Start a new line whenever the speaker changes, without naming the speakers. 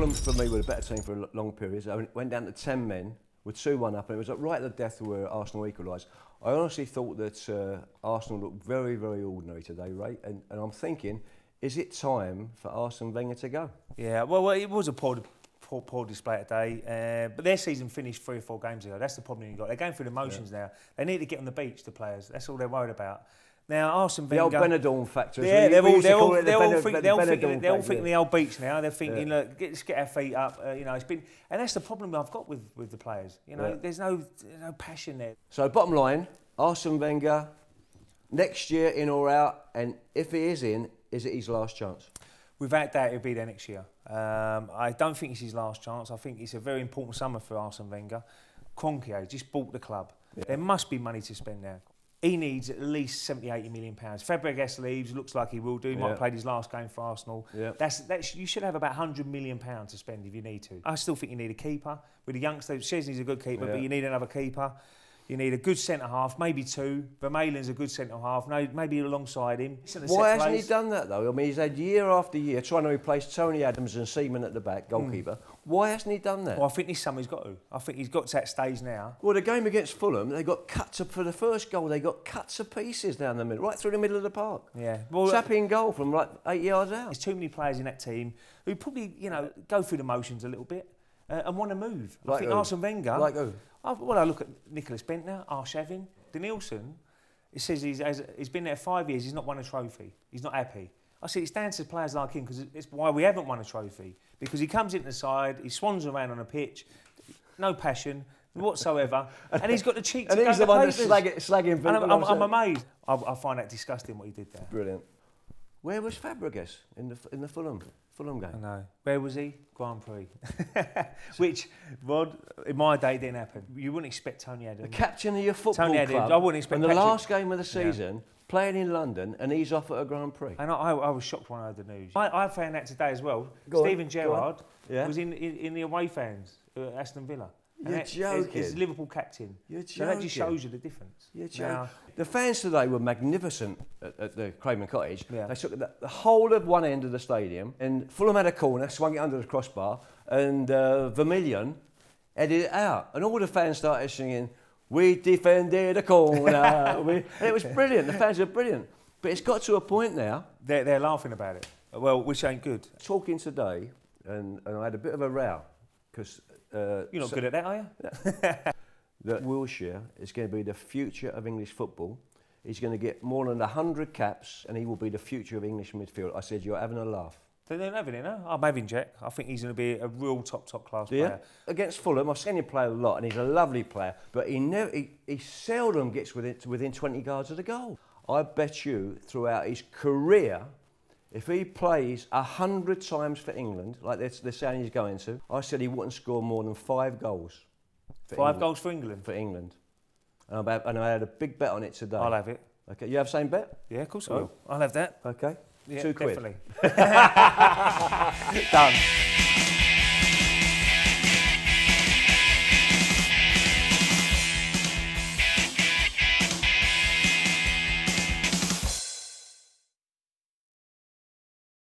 Fulham, for me, were a better team for long periods. I went down to 10 men with 2-1 up, and it was right at the death where Arsenal equalised. I honestly thought that Arsenal looked very, very ordinary today, Ray, and I'm thinking, is it time for Arsene Wenger to go?
Yeah, well, it was a poor display today, but their season finished 3 or 4 games ago. That's the problem you've got. They're going through the motions now. They need to get on the beach, the players. That's all they're worried about. Now, Arsene Wenger...
The old Benidorm factor.
Yeah, they're all thinking the old beach now. They're thinking, look, let's get our feet up. You know, it's been... And that's the problem I've got with the players. You know, there's no passion there.
So, bottom line, Arsene Wenger, next year in or out, and if he is in, is it his last chance?
Without doubt, he'll be there next year. I don't think it's his last chance. I think it's a very important summer for Arsene Wenger. Kroenke just bought the club. Yeah. There must be money to spend now. He needs at least 70, 80 million pounds. Fabregas leaves, looks like he will do. He might have played his last game for Arsenal. Yeah. You should have about £100 million to spend if you need to. I still think you need a keeper. With the youngster, Szczesny's a good keeper, but you need another keeper. You need a good centre-half, maybe 2. Vermaelen's a good centre-half, maybe alongside him.
Why hasn't he done that, though? I mean, he's had year after year trying to replace Tony Adams and Seaman at the back, goalkeeper. Why hasn't he done that?
Well, I think this summer he's got to. I think he's got to that stage now.
Well, the game against Fulham, they got cuts for the first goal. They got cuts of pieces down the middle, right through the middle of the park.
Yeah. Well,
tapping goal from like 8 yards out.
There's too many players in that team who probably, you know, go through the motions a little bit and want to move.
Like
I think Arsene Wenger...
Like who?
Well, I look at Nicholas Bentner, Arshavin, Denilson. It says he's been there 5 years, he's not won a trophy. He's not happy. I said it's down to players like him because it's why we haven't won a trophy. Because he comes into the side, he swans around on a pitch, no passion whatsoever, and he's got the cheek to go to the papers.
And he's the one that's slagging people.
I'm amazed. I find that disgusting what he did there.
Brilliant. Where was Fabregas in the Fulham game?
I know. Where was he? Grand Prix. Which, Rod, in my day, didn't happen. You wouldn't expect Tony Adams.
The captain of your football club.
I wouldn't expect
in the last game of the season, playing in London, and he's off at a Grand Prix.
And I was shocked when I heard the news. I found out today as well. Steven Gerrard was in the away fans at Aston Villa.
You're joking.
He's the Liverpool captain.
You're joking.
So that just shows you the difference.
You're joking. The fans today were magnificent at the Craven Cottage. Yeah. They took the whole of one end of the stadium, and Fulham had a corner, swung it under the crossbar, and Vermaelen headed it out. And all the fans started singing, "We defended a corner." And it was brilliant. The fans are brilliant. But it's got to a point now.
They're laughing about it. Well, which ain't good.
Talking today, and I had a bit of a row, because...
You're not good at that, are you?
That Wilshere is going to be the future of English football. He's going to get more than 100 caps, and he will be the future of English midfield. I said, you're having a laugh.
They're not having it, no? I'm having Jack. I think he's going to be a real top class player.
Against Fulham, I've seen him play a lot, and he's a lovely player, but he seldom gets within 20 yards of the goal. I bet you, throughout his career, if he plays 100 times for England, like they're saying he's going to, I said he wouldn't score more than 5 goals.
5 goals for England?
For England. And I had a big bet on it today.
I'll have it.
Okay, you have the same bet?
Yeah, of course I will. I'll have that.
Okay.
Yeah,
£2.
Definitely. Done.